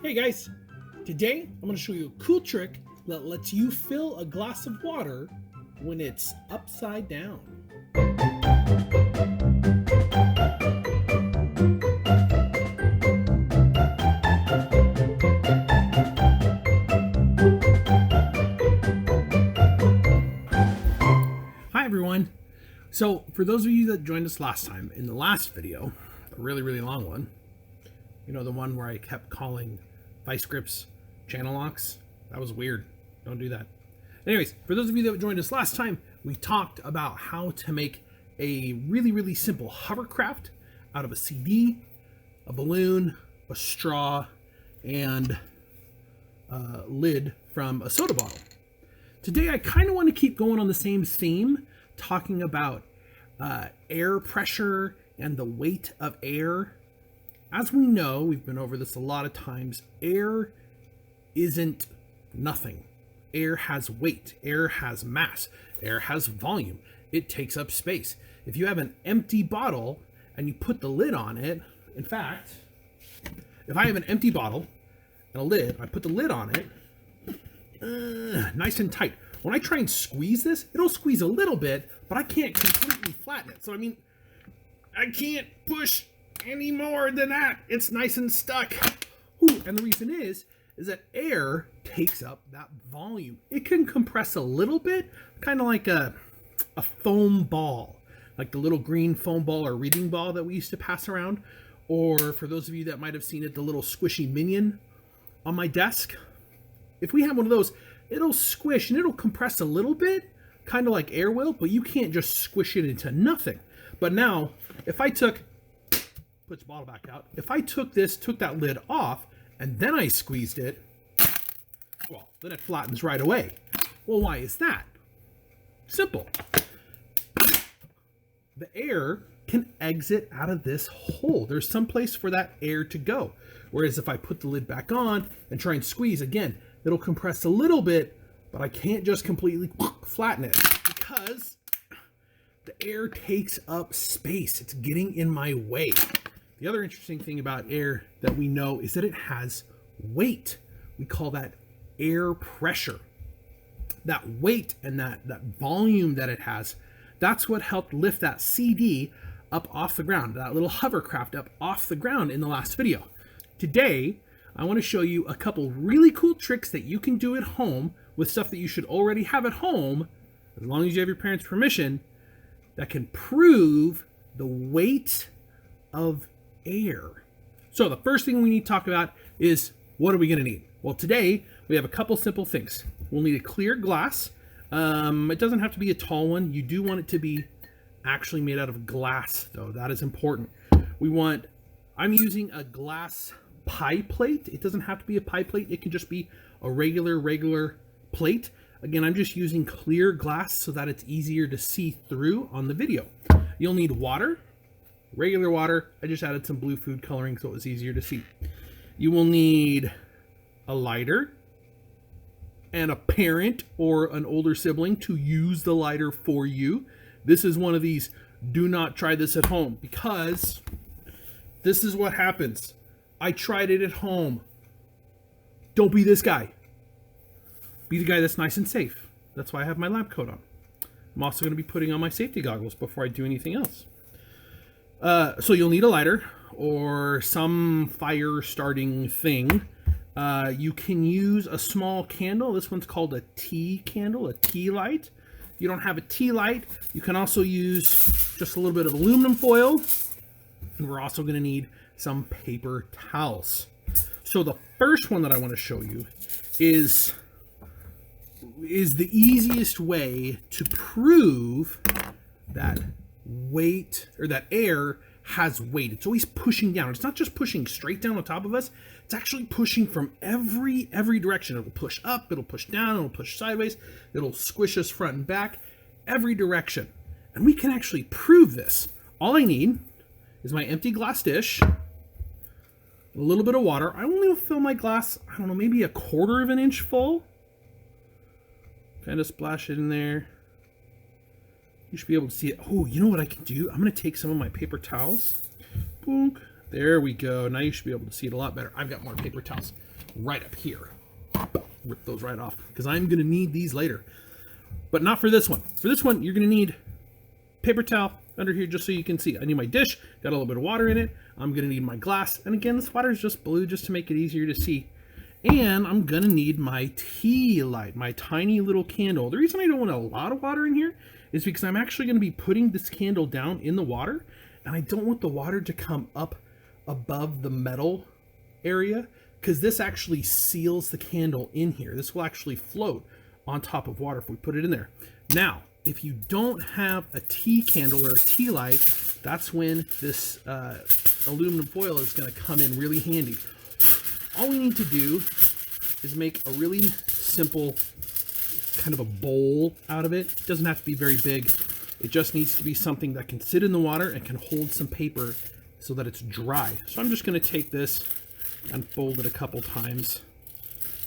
Hey guys, today I'm going to show you a cool trick that lets you fill a glass of water when it's upside down. Hi everyone. So for those of you that joined us last time, in the last video, a really long one, you know, the one where I kept calling vice grips channel locks, that was weird. Don't do that. Anyways, for those of you that joined us last time, we talked about how to make a really simple hovercraft out of a CD, a balloon, a straw, and a lid from a soda bottle. Today I kind of want to keep going on the same theme, talking about air pressure and the weight of air. As we know, we've been over this a lot of times, air isn't nothing. Air has weight, air has mass, air has volume. It takes up space. If you have an empty bottle and you put the lid on it, in fact, if I have an empty bottle and a lid, I put the lid on it, nice and tight. When I try and squeeze this, it'll squeeze a little bit, but I can't completely flatten it. So I mean, I can't push any more than that. It's nice and stuck. Ooh, and the reason is that air takes up that volume. It can compress a little bit, kind of like a foam ball, like the little green foam ball or reading ball that we used to pass around. Or for those of you that might have seen it, the little squishy minion on my desk. If we have one of those, it'll squish and it'll compress a little bit, kind of like air will, but you can't just squish it into nothing. But now, if I put your bottle back out, if I took that lid off, and then I squeezed it, well, then it flattens right away. Well, why is that? Simple. The air can exit out of this hole. There's some place for that air to go. Whereas if I put the lid back on and try and squeeze again, it'll compress a little bit, but I can't just completely flatten it because the air takes up space. It's getting in my way. The other interesting thing about air that we know is that it has weight. We call that air pressure. That weight and that volume that it has, that's what helped lift that CD up off the ground, that little hovercraft up off the ground in the last video. Today, I want to show you a couple really cool tricks that you can do at home with stuff that you should already have at home, as long as you have your parents' permission, that can prove the weight of air. So the first thing we need to talk about is, what are we going to need? Well, today we have a couple simple things. We'll need a clear glass. It doesn't have to be a tall one. You do want it to be actually made out of glass, though. That is important. I'm using a glass pie plate. It doesn't have to be a pie plate. It can just be a regular plate. Again, I'm just using clear glass so that it's easier to see through on the video. You'll need water, regular water. I just added some blue food coloring so it was easier to see. You will need a lighter and a parent or an older sibling to use the lighter for you. This is one of these, do not try this at home, because this is what happens. I tried it at home. Don't be this guy. Be the guy that's nice and safe. That's why I have my lab coat on. I'm also going to be putting on my safety goggles before I do anything else. So you'll need a lighter or some fire starting thing. You can use a small candle. This one's called a tea candle, a tea light. If you don't have a tea light, you can also use just a little bit of aluminum foil. And we're also going to need some paper towels. So the first one that I want to show you is the easiest way to prove that weight, or that air has weight. It's always pushing down. It's not just pushing straight down on top of us. It's actually pushing from every direction. It'll push up, it'll push down, it'll push sideways, it'll squish us front and back, every direction. And we can actually prove this. All I need is my empty glass dish, a little bit of water. I only will fill my glass, I don't know, maybe a 1/4 of an inch full. Kind of splash it in there. You should be able to see it. Oh, you know what I can do? I'm going to take some of my paper towels, boom, There we go. Now you should be able to see it a lot better. I've got more paper towels right up here. Rip those right off because I'm going to need these later. But not for this one. For this one, you're going to need paper towel under here just so you can see. I need my dish. Got a little bit of water in it. I'm going to need my glass. And again, this water is just blue just to make it easier to see. And I'm going to need my tea light, my tiny little candle. The reason I don't want a lot of water in here is because I'm actually going to be putting this candle down in the water. And I don't want the water to come up above the metal area because this actually seals the candle in here. This will actually float on top of water if we put it in there. Now, if you don't have a tea candle or a tea light, that's when this aluminum foil is going to come in really handy. All we need to do is make a really simple kind of a bowl out of it. It doesn't have to be very big. It just needs to be something that can sit in the water and can hold some paper so that it's dry. So I'm just going to take this and fold it a couple times.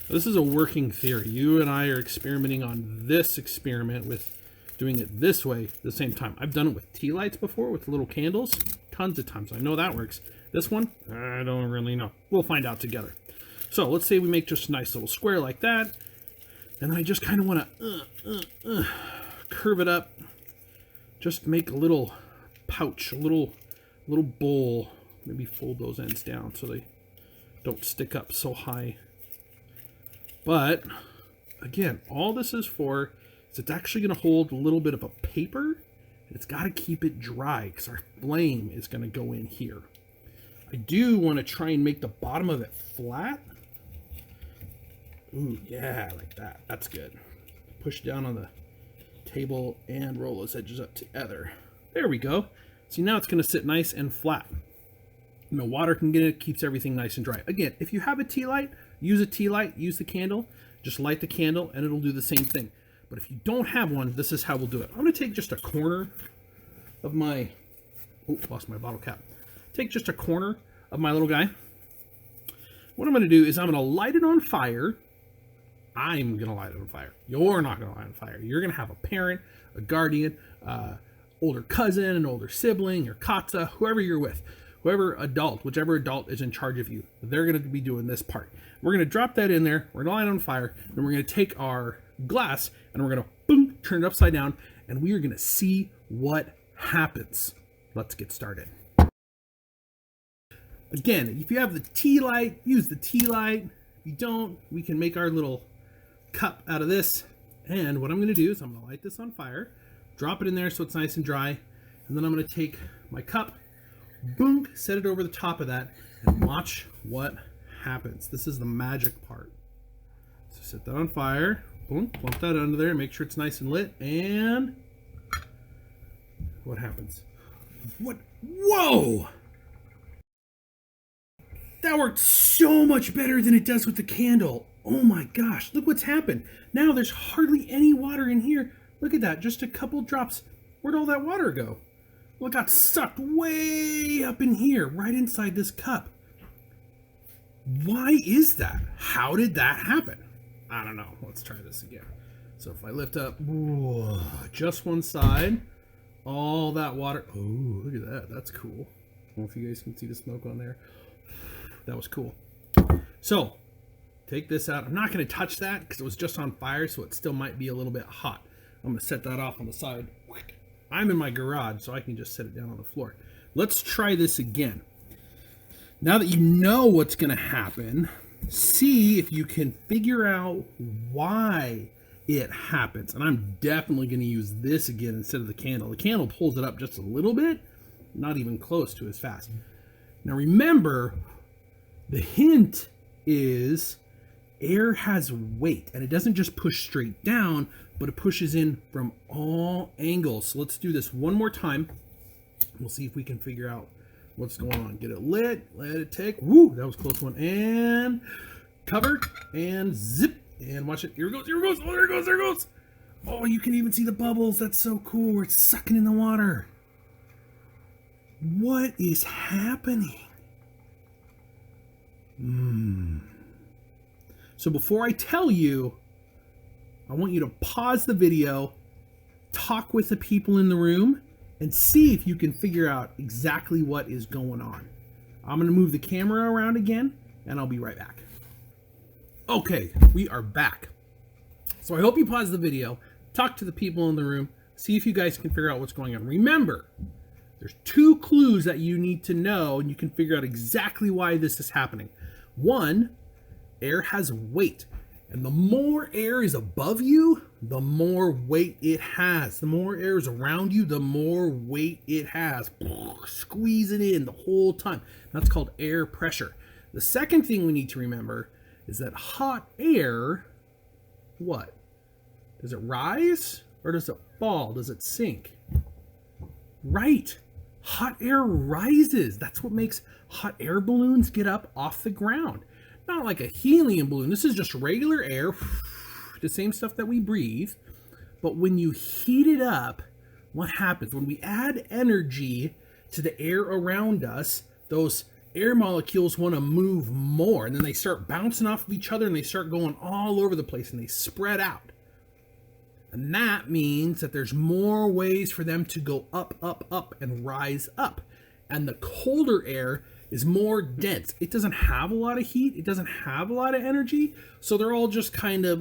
This is a working theory. You and I are experimenting on this experiment with doing it this way at the same time. I've done it with tea lights before, with little candles, tons of times. I know that works. This one, I don't really know. We'll find out together. So let's say we make just a nice little square like that. And then I just kind of want to curve it up. Just make a little pouch, a little bowl. Maybe fold those ends down so they don't stick up so high. But again, all this is for is it's actually going to hold a little bit of a paper. And it's got to keep it dry because our flame is going to go in here. I do want to try and make the bottom of it flat. Ooh, yeah, like that. That's good. Push down on the table and roll those edges up together. There we go. See, now it's going to sit nice and flat. And the water can get in, it keeps everything nice and dry. Again, if you have a tea light, use a tea light, use the candle. Just light the candle and it'll do the same thing. But if you don't have one, this is how we'll do it. I'm going to take just a corner of my... Oh, lost my bottle cap. Take just a corner of my little guy. What I'm going to do is I'm going to light it on fire. I'm going to light it on fire. You're not going to light it on fire. You're going to have a parent, a guardian, older cousin, an older sibling, your katsa, whoever you're with. Whoever adult, whichever adult is in charge of you, they're going to be doing this part. We're going to drop that in there. We're going to light it on fire. Then we're going to take our glass and we're going to boom, turn it upside down. And we are going to see what happens. Let's get started. Again, if you have the tea light, use the tea light. If you don't, we can make our little cup out of this. And what I'm going to do is I'm going to light this on fire, drop it in there so it's nice and dry. And then I'm going to take my cup, boom, set it over the top of that, and watch what happens. This is the magic part. So set that on fire, boom, plump that under there, make sure it's nice and lit, and what happens? What? Whoa! That worked so much better than it does with the candle. Oh my gosh, look what's happened. Now there's hardly any water in here. Look at that, just a couple drops. Where'd all that water go? Well, it got sucked way up in here, right inside this cup. Why is that? How did that happen? I don't know. Let's try this again. So if I lift up just one side, all that water. Oh, look at that. That's cool. I don't know if you guys can see the smoke on there. That was cool. So take this out. I'm not going to touch that because it was just on fire, so it still might be a little bit hot. I'm going to set that off on the side. I'm in my garage, so I can just set it down on the floor. Let's try this again. Now that you know what's going to happen, see if you can figure out why it happens. And I'm definitely going to use this again instead of the candle. The candle pulls it up just a little bit, not even close to as fast. Now remember, the hint is air has weight, and it doesn't just push straight down, but it pushes in from all angles. So let's do this one more time. We'll see if we can figure out what's going on. Get it lit, let it take. Woo, that was a close one. And cover, and zip, and watch it. Here it goes, here it goes. Oh, there it goes, there it goes. Oh, you can even see the bubbles. That's so cool. Where it's sucking in the water. What is happening? So before I tell you, I want you to pause the video, talk with the people in the room, and see if you can figure out exactly what is going on. I'm going to move the camera around again, and I'll be right back. Okay, we are back. So I hope you pause the video, talk to the people in the room, see if you guys can figure out what's going on. Remember, there's 2 clues that you need to know, and you can figure out exactly why this is happening. 1, air has weight. And the more air is above you, the more weight it has. The more air is around you, the more weight it has. Squeeze it in the whole time. That's called air pressure. The second thing we need to remember is that hot air, what? Does it rise or does it fall? Does it sink? Right. Hot air rises. That's what makes hot air balloons get up off the ground. Not like a helium balloon. This is just regular air, the same stuff that we breathe. But when you heat it up, what happens? When we add energy to the air around us, those air molecules want to move more. And then they start bouncing off of each other and they start going all over the place and they spread out. And that means that there's more ways for them to go up, up, up and rise up. And the colder air is more dense. It doesn't have a lot of heat. It doesn't have a lot of energy. So they're all just kind of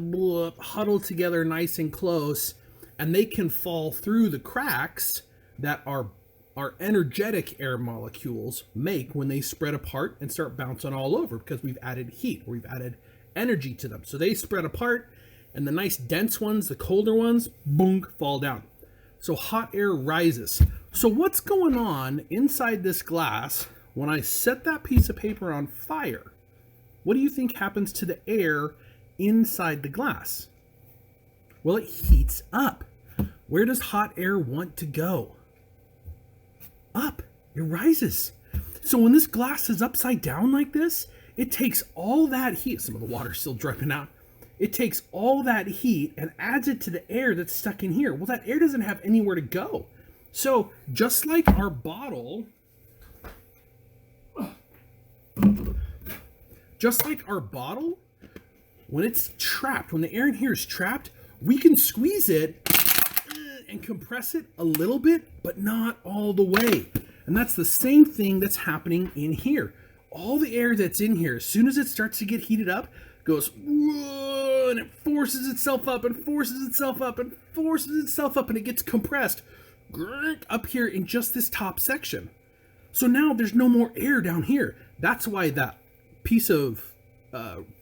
huddled together nice and close. And they can fall through the cracks that our energetic air molecules make when they spread apart and start bouncing all over because we've added heat, or we've added energy to them. So they spread apart and the nice dense ones, the colder ones, boom, fall down. So hot air rises. So what's going on inside this glass when I set that piece of paper on fire? What do you think happens to the air inside the glass? Well, it heats up. Where does hot air want to go? Up. It rises. So when this glass is upside down like this, it takes all that heat. Some of the water's still dripping out. It takes all that heat and adds it to the air that's stuck in here. Well, that air doesn't have anywhere to go. So just like our bottle, when it's trapped, when the air in here is trapped, we can squeeze it and compress it a little bit, but not all the way. And that's the same thing that's happening in here. All the air that's in here, as soon as it starts to get heated up, goes, whoa, and it forces itself up and forces itself up and forces itself up, and it gets compressed up here in just this top section. So now there's no more air down here. That's why that piece of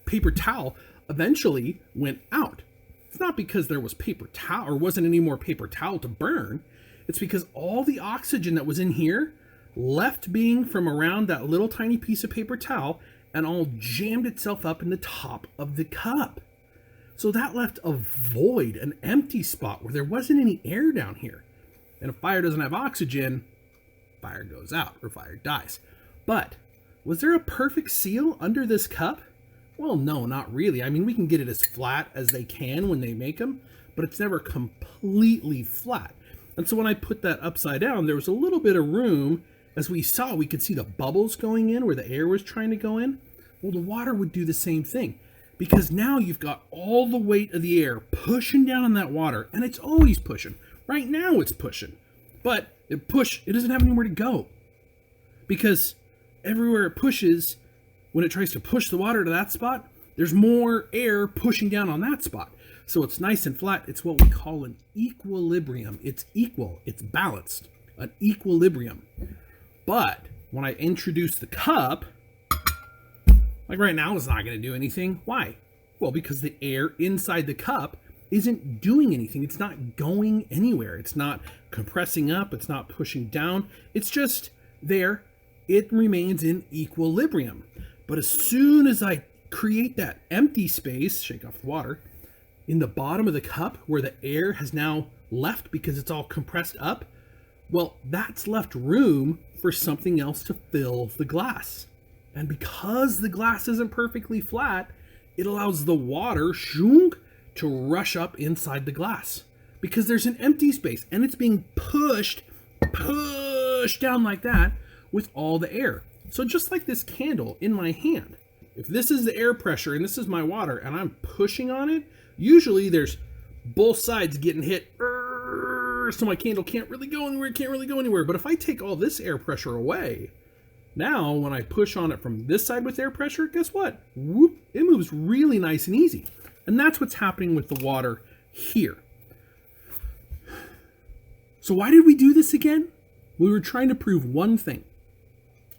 paper towel eventually went out. It's not because there was paper towel or wasn't any more paper towel to burn. It's because all the oxygen that was in here left being from around that little tiny piece of paper towel and all jammed itself up in the top of the cup. So that left a void, an empty spot where there wasn't any air down here. And if fire doesn't have oxygen, fire goes out or fire dies. But was there a perfect seal under this cup? Well, no, not really. I mean, we can get it as flat as they can when they make them, but it's never completely flat. And so when I put that upside down, there was a little bit of room. As we saw, we could see the bubbles going in where the air was trying to go in. Well, the water would do the same thing, because now you've got all the weight of the air pushing down on that water, and it's always pushing. Right now it's pushing, but it doesn't have anywhere to go, because everywhere it pushes, when it tries to push the water to that spot, there's more air pushing down on that spot. So it's nice and flat. It's what we call an equilibrium. It's equal, it's balanced, an equilibrium. But when I introduce the cup, like right now, it's not going to do anything. Why? Well, because the air inside the cup isn't doing anything. It's not going anywhere. It's not compressing up. It's not pushing down. It's just there. It remains in equilibrium. But as soon as I create that empty space, shake off the water, in the bottom of the cup where the air has now left because it's all compressed up, well, that's left room for something else to fill the glass. And because the glass isn't perfectly flat, it allows the water to rush up inside the glass, because there's an empty space and it's being pushed down like that with all the air. So just like this candle in my hand, if this is the air pressure and this is my water and I'm pushing on it, usually there's both sides getting hit, so my candle can't really go anywhere, But if I take all this air pressure away, Now, when I push on it from this side with air pressure, guess what? Whoop, it moves really nice and easy. And that's what's happening with the water here. So why did we do this again? We were trying to prove one thing,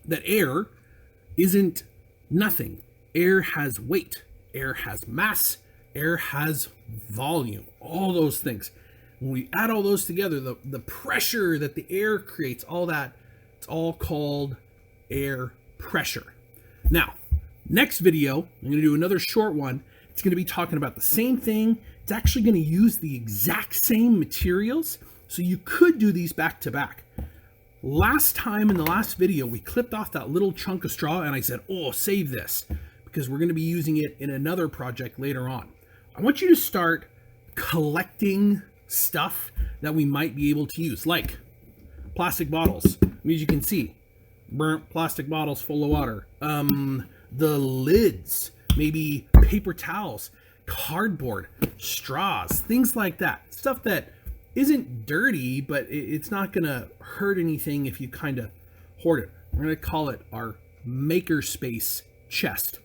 that air isn't nothing. Air has weight, air has mass, air has volume, all those things. When we add all those together, the pressure that the air creates, all that, it's all called air pressure. Now, next video, I'm going to do another short one. It's going to be talking about the same thing. It's actually going to use the exact same materials. So you could do these back to back. Last time in the last video, we clipped off that little chunk of straw and I said, oh, save this because we're going to be using it in another project later on. I want you to start collecting stuff that we might be able to use, like plastic bottles. As you can see, burnt plastic bottles full of water. The lids, maybe paper towels, cardboard, straws, things like that. Stuff that isn't dirty, but it's not gonna hurt anything if you kind of hoard it. We're gonna call it our makerspace chest.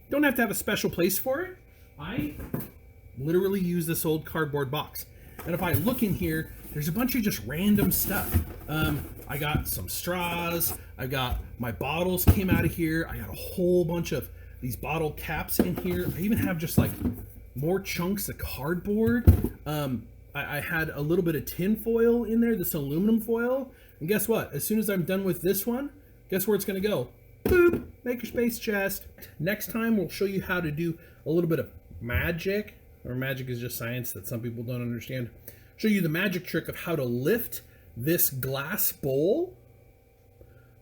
Don't have to have a special place for it. I literally use this old cardboard box. And if I look in here, there's a bunch of just random stuff. I got some straws. I got my bottles came out of here. I got a whole bunch of these bottle caps in here. I even have just like more chunks of cardboard. I had a little bit of tin foil in there, this aluminum foil. And guess what? As soon as I'm done with this one, guess where it's gonna go? Boop, makerspace chest. Next time we'll show you how to do a little bit of magic, or magic is just science that some people don't understand. Show you the magic trick of how to lift this glass bowl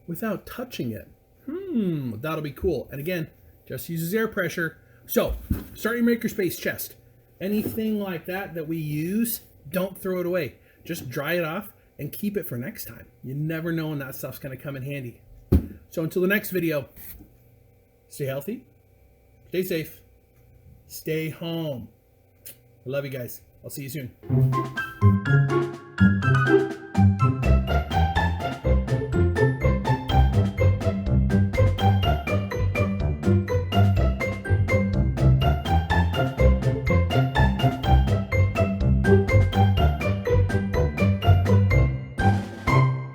without touching it. That'll be cool. And again, just uses air pressure. So, start your makerspace chest. Anything like that we use, don't throw it away. Just dry it off and keep it for next time. You never know when that stuff's gonna come in handy. So until the next video, stay healthy, stay safe, stay home. I love you guys. I'll see you soon.